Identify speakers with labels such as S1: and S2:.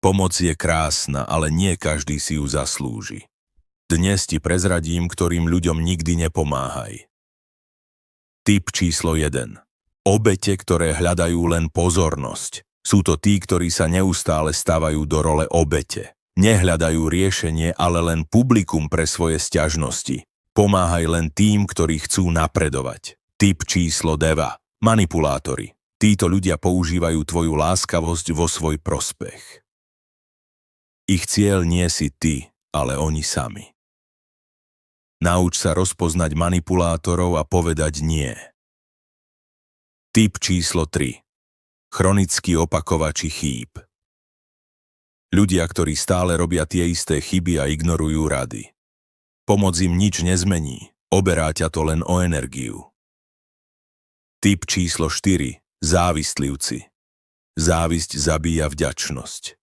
S1: Pomoc je krásna, ale nie každý si ju zaslúži. Dnes ti prezradím, ktorým ľuďom nikdy nepomáhaj. Typ číslo 1. Obete, ktoré hľadajú len pozornosť. Sú to tí, ktorí sa neustále stavajú do role obete. Nehľadajú riešenie, ale len publikum pre svoje sťažnosti. Pomáhaj len tým, ktorí chcú napredovať. Typ číslo 2. Manipulátori. Títo ľudia používajú tvoju láskavosť vo svoj prospech. Ich cieľ nie si ty, ale oni sami. Nauč sa rozpoznať manipulátorov a povedať nie. Typ číslo 3. Chronickí opakovači chýb. Ľudia, ktorí stále robia tie isté chyby a ignorujú rady. Pomoc im nič nezmení, oberá ťa to len o energiu. Typ číslo 4. Závistlivci. Závisť zabíja vďačnosť.